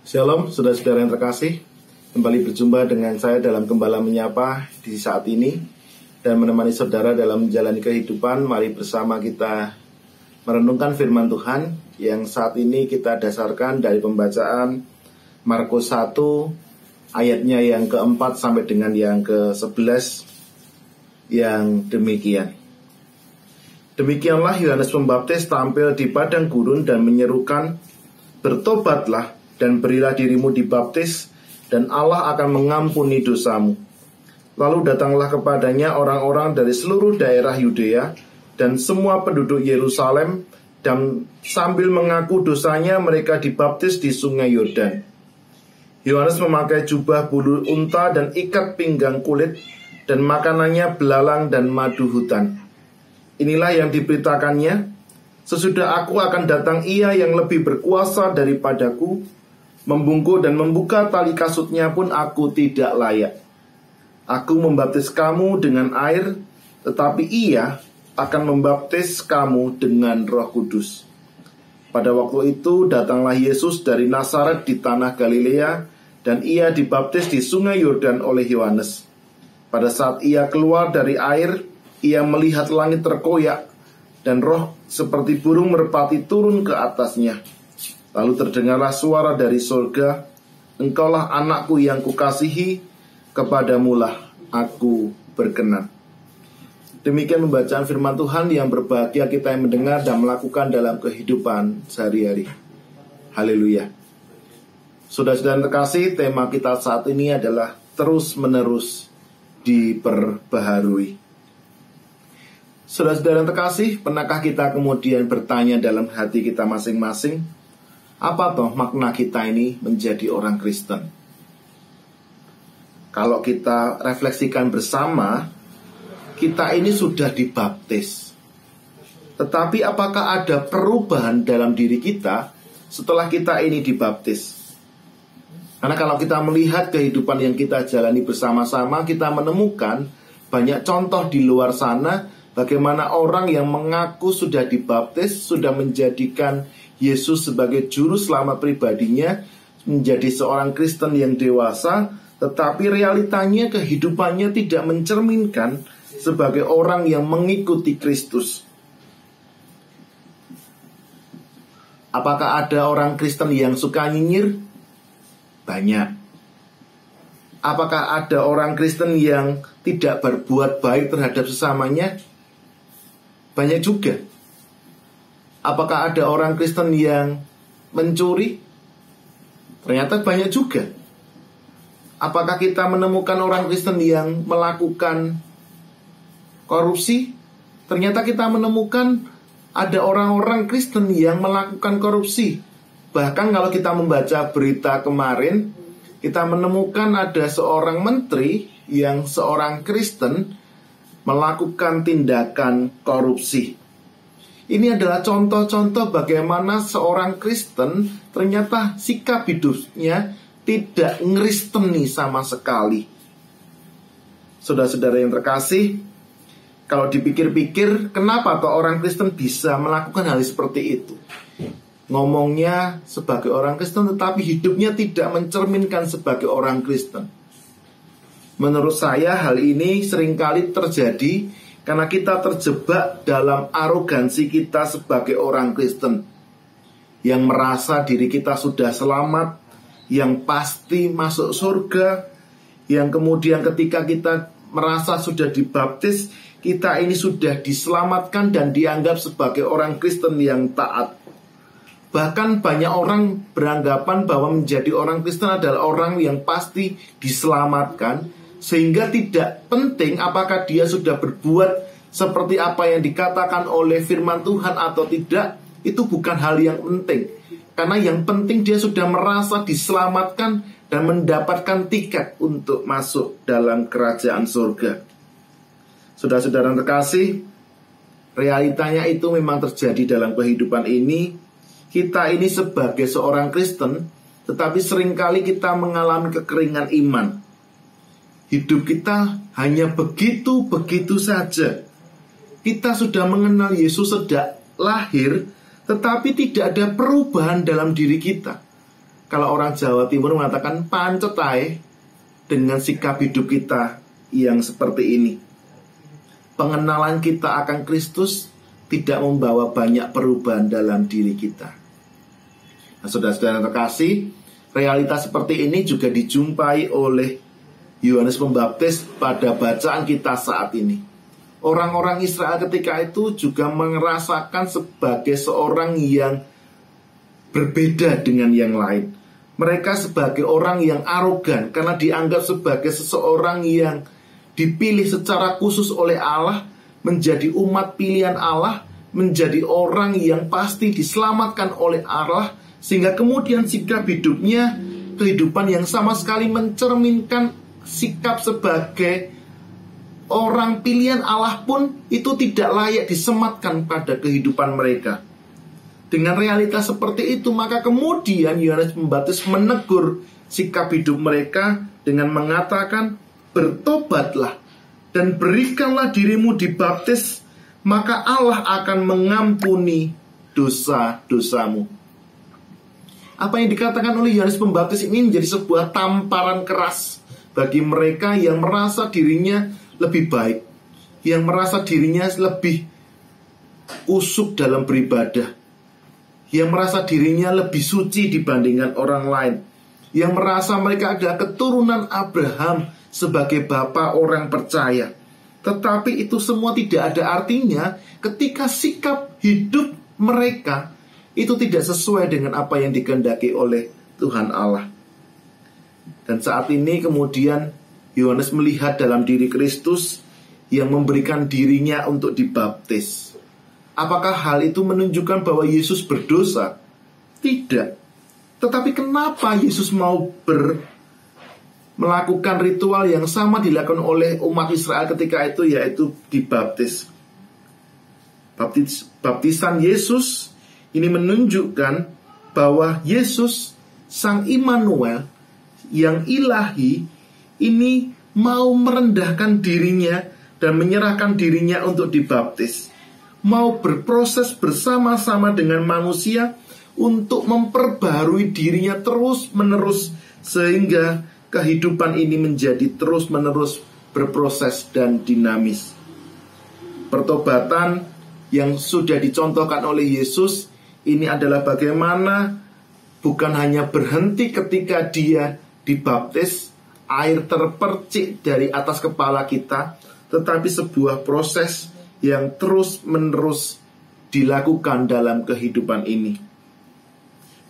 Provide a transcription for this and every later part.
Shalom, saudara-saudara yang terkasih. Kembali berjumpa dengan saya dalam Gembala Menyapa di saat ini, dan menemani saudara dalam menjalani kehidupan. Mari bersama kita merenungkan firman Tuhan yang saat ini kita dasarkan dari pembacaan Markus 1 ayatnya yang keempat sampai dengan yang ke-11 yang demikian. Demikianlah Yohanes Pembaptis tampil di padang gurun dan menyerukan, "Bertobatlah dan berilah dirimu dibaptis, dan Allah akan mengampuni dosamu." Lalu datanglah kepadanya orang-orang dari seluruh daerah Yudea dan semua penduduk Yerusalem, dan sambil mengaku dosanya mereka dibaptis di sungai Yordan. Yohanes memakai jubah bulu unta dan ikat pinggang kulit, dan makanannya belalang dan madu hutan. Inilah yang diberitakannya, "Sesudah aku akan datang ia yang lebih berkuasa daripadaku, membungkuk dan membuka tali kasutnya pun aku tidak layak. Aku membaptis kamu dengan air, tetapi ia akan membaptis kamu dengan Roh Kudus." Pada waktu itu datanglah Yesus dari Nazaret di tanah Galilea, dan ia dibaptis di sungai Yordan oleh Yohanes. Pada saat ia keluar dari air, ia melihat langit terkoyak, dan roh seperti burung merpati turun ke atasnya. Lalu terdengarlah suara dari surga, "Engkaulah anakku yang kukasihi, kepadamulah aku berkenan." Demikian pembacaan firman Tuhan yang berbahagia kita yang mendengar dan melakukan dalam kehidupan sehari-hari. Haleluya. Saudara-saudara terkasih, tema kita saat ini adalah terus-menerus diperbaharui. Saudara-saudara terkasih, pernahkah kita kemudian bertanya dalam hati kita masing-masing, apa toh makna kita ini menjadi orang Kristen? Kalau kita refleksikan bersama, kita ini sudah dibaptis. Tetapi apakah ada perubahan dalam diri kita setelah kita ini dibaptis? Karena kalau kita melihat kehidupan yang kita jalani bersama-sama, kita menemukan banyak contoh di luar sana bagaimana orang yang mengaku sudah dibaptis, sudah menjadikan Yesus sebagai juru selamat pribadinya, menjadi seorang Kristen yang dewasa, tetapi realitanya kehidupannya tidak mencerminkan sebagai orang yang mengikuti Kristus. Apakah ada orang Kristen yang suka nyinyir? Banyak. Apakah ada orang Kristen yang tidak berbuat baik terhadap sesamanya? Banyak juga. Apakah ada orang Kristen yang mencuri? Ternyata banyak juga. Apakah kita menemukan orang Kristen yang melakukan korupsi? Ternyata kita menemukan ada orang-orang Kristen yang melakukan korupsi. Bahkan kalau kita membaca berita kemarin, kita menemukan ada seorang menteri yang seorang Kristen melakukan tindakan korupsi. Ini adalah contoh-contoh bagaimana seorang Kristen ternyata sikap hidupnya tidak ngristeni sama sekali. Saudara-saudara yang terkasih, kalau dipikir-pikir, kenapa toh orang Kristen bisa melakukan hal seperti itu? Ngomongnya sebagai orang Kristen, tetapi hidupnya tidak mencerminkan sebagai orang Kristen. Menurut saya hal ini seringkali terjadi karena kita terjebak dalam arogansi kita sebagai orang Kristen, yang merasa diri kita sudah selamat, yang pasti masuk surga, yang kemudian ketika kita merasa sudah dibaptis, kita ini sudah diselamatkan dan dianggap sebagai orang Kristen yang taat. Bahkan banyak orang beranggapan bahwa menjadi orang Kristen adalah orang yang pasti diselamatkan, sehingga tidak penting apakah dia sudah berbuat seperti apa yang dikatakan oleh firman Tuhan atau tidak. Itu bukan hal yang penting, karena yang penting dia sudah merasa diselamatkan dan mendapatkan tiket untuk masuk dalam kerajaan surga. Saudara-saudara terkasih, realitanya itu memang terjadi dalam kehidupan ini. Kita ini sebagai seorang Kristen, tetapi seringkali kita mengalami kekeringan iman. Hidup kita hanya begitu-begitu saja. Kita sudah mengenal Yesus sejak lahir, tetapi tidak ada perubahan dalam diri kita. kalau orang Jawa Timur mengatakan pancet ae dengan sikap hidup kita yang seperti ini. Pengenalan kita akan Kristus tidak membawa banyak perubahan dalam diri kita. Nah, saudara-saudara yang terkasih, realitas seperti ini juga dijumpai oleh Yohanes Pembaptis pada bacaan kita saat ini. Orang-orang Israel ketika itu juga merasakan sebagai seorang yang berbeda dengan yang lain. Mereka sebagai orang yang arogan karena dianggap sebagai seseorang yang dipilih secara khusus oleh Allah, menjadi umat pilihan Allah, menjadi orang yang pasti diselamatkan oleh Allah, sehingga kemudian sikap hidupnya, kehidupan yang sama sekali mencerminkan sikap sebagai orang pilihan Allah pun itu tidak layak disematkan pada kehidupan mereka. Dengan realitas seperti itu, maka kemudian Yohanes Pembaptis menegur sikap hidup mereka dengan mengatakan, bertobatlah dan berikanlah dirimu dibaptis, maka Allah akan mengampuni dosa-dosamu. Apa yang dikatakan oleh Yohanes Pembaptis ini menjadi sebuah tamparan keras bagi mereka yang merasa dirinya lebih baik, yang merasa dirinya lebih usuk dalam beribadah, yang merasa dirinya lebih suci dibandingkan orang lain, yang merasa mereka adalah keturunan Abraham sebagai bapa orang percaya. Tetapi itu semua tidak ada artinya ketika sikap hidup mereka itu tidak sesuai dengan apa yang dikehendaki oleh Tuhan Allah. Dan saat ini kemudian Yohanes melihat dalam diri Kristus yang memberikan dirinya untuk dibaptis. Apakah hal itu menunjukkan bahwa Yesus berdosa? Tidak. Tetapi kenapa Yesus mau melakukan ritual yang sama dilakukan oleh umat Israel ketika itu, yaitu dibaptis? Baptisan Yesus ini menunjukkan bahwa Yesus, Sang Immanuel yang ilahi, ini mau merendahkan dirinya dan menyerahkan dirinya untuk dibaptis. Mau berproses bersama-sama dengan manusia untuk memperbarui dirinya terus-menerus, sehingga kehidupan ini menjadi terus-menerus berproses dan dinamis. Pertobatan yang sudah dicontohkan oleh Yesus ini adalah bagaimana bukan hanya berhenti ketika dia dibaptis, air terpercik dari atas kepala kita, tetapi sebuah proses yang terus-menerus dilakukan dalam kehidupan ini.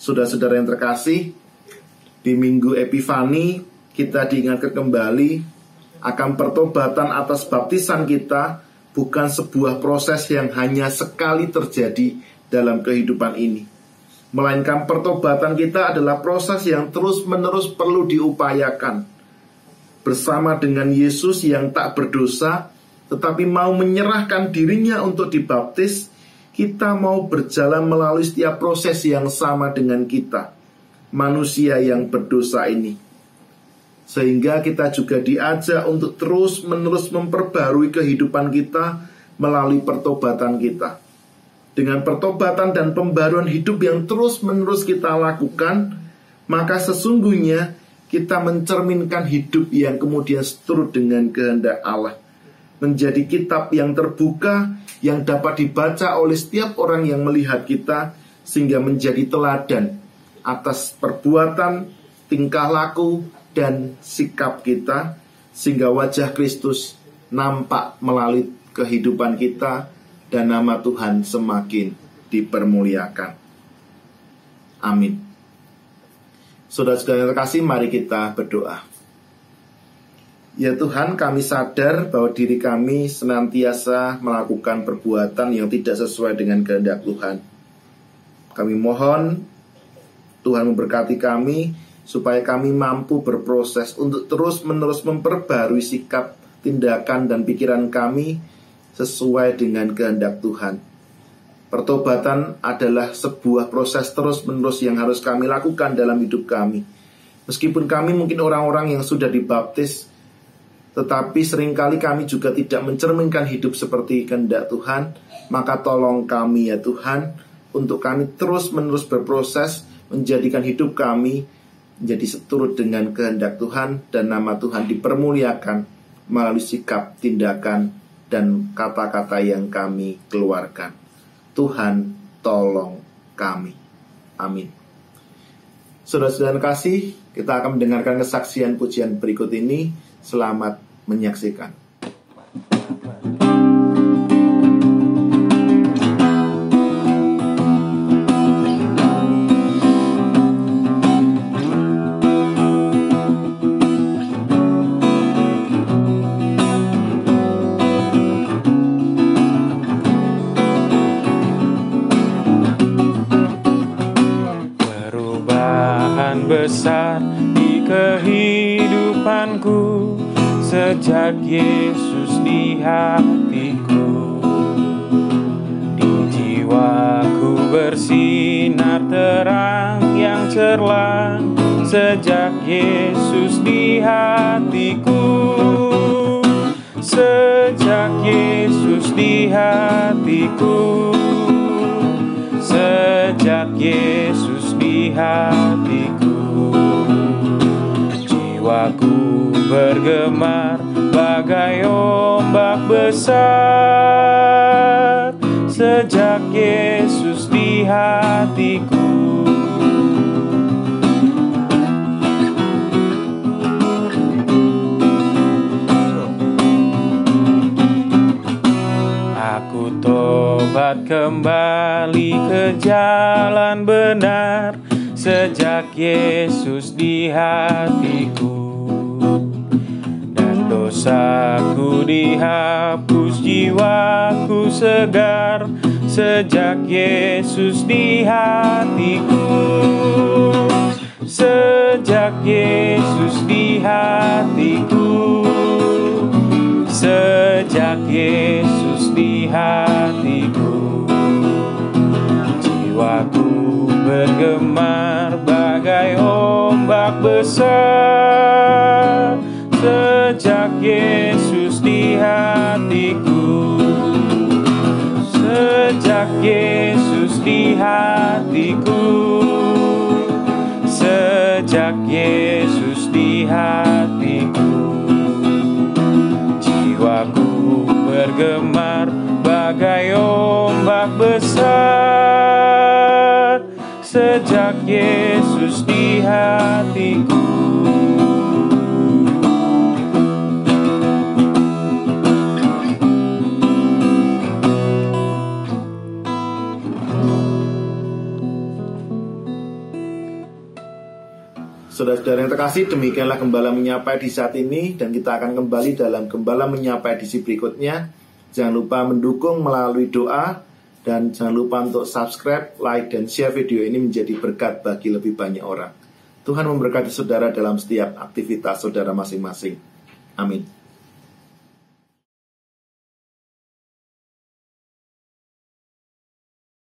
Saudara-saudara yang terkasih, di Minggu Epifani kita diingatkan kembali akan pertobatan atas baptisan kita bukan sebuah proses yang hanya sekali terjadi dalam kehidupan ini, melainkan pertobatan kita adalah proses yang terus-menerus perlu diupayakan. Bersama dengan Yesus yang tak berdosa tetapi mau menyerahkan dirinya untuk dibaptis, kita mau berjalan melalui setiap proses yang sama dengan kita, manusia yang berdosa ini. Sehingga kita juga diajak untuk terus-menerus memperbarui kehidupan kita melalui pertobatan kita. Dengan pertobatan dan pembaruan hidup yang terus-menerus kita lakukan, maka sesungguhnya kita mencerminkan hidup yang kemudian seturut dengan kehendak Allah. Menjadi kitab yang terbuka, yang dapat dibaca oleh setiap orang yang melihat kita, sehingga menjadi teladan atas perbuatan, tingkah laku, dan sikap kita, sehingga wajah Kristus nampak melalui kehidupan kita, dan nama Tuhan semakin dipermuliakan. Amin. Saudara-saudara yang terkasih, mari kita berdoa. Ya Tuhan, kami sadar bahwa diri kami senantiasa melakukan perbuatan yang tidak sesuai dengan kehendak Tuhan. Kami mohon Tuhan memberkati kami, supaya kami mampu berproses untuk terus-menerus memperbarui sikap, tindakan, dan pikiran kami sesuai dengan kehendak Tuhan. Pertobatan adalah sebuah proses terus-menerus yang harus kami lakukan dalam hidup kami. Meskipun kami mungkin orang-orang yang sudah dibaptis, tetapi seringkali kami juga tidak mencerminkan hidup seperti kehendak Tuhan. Maka tolong kami ya Tuhan, untuk kami terus-menerus berproses, menjadikan hidup kami menjadi seturut dengan kehendak Tuhan, dan nama Tuhan dipermuliakan melalui sikap, tindakan, dan kata-kata yang kami keluarkan. Tuhan tolong kami. Amin. Saudara-saudara kasih, kita akan mendengarkan kesaksian pujian berikut ini. Selamat menyaksikan. Besar di kehidupanku sejak Yesus di hatiku. Di jiwaku bersinar terang yang cerlang sejak Yesus di hatiku. Sejak Yesus di hatiku. Sejak Yesus di hatiku. Jiwaku bergemar bagai ombak besar sejak Yesus di hatiku. Aku tobat kembali ke jalan benar sejak Yesus di hatiku. Dan dosaku dihapus, jiwaku segar sejak Yesus di hatiku. Sejak Yesus di hatiku. Sejak Yesus di hatiku. Jiwaku bergemar bagai ombak besar sejak Yesus di hatiku. Sejak Yesus di hatiku. Sejak Yesus di hatiku. Jiwaku bergemar bagai ombak besar sejak Yesus di hatiku. Saudara-saudara yang terkasih, demikianlah Gembala Menyapa di saat ini, dan kita akan kembali dalam Gembala Menyapa edisi berikutnya. Jangan lupa mendukung melalui doa, dan jangan lupa untuk subscribe, like, dan share video ini menjadi berkat bagi lebih banyak orang. Tuhan memberkati saudara dalam setiap aktivitas saudara masing-masing. Amin.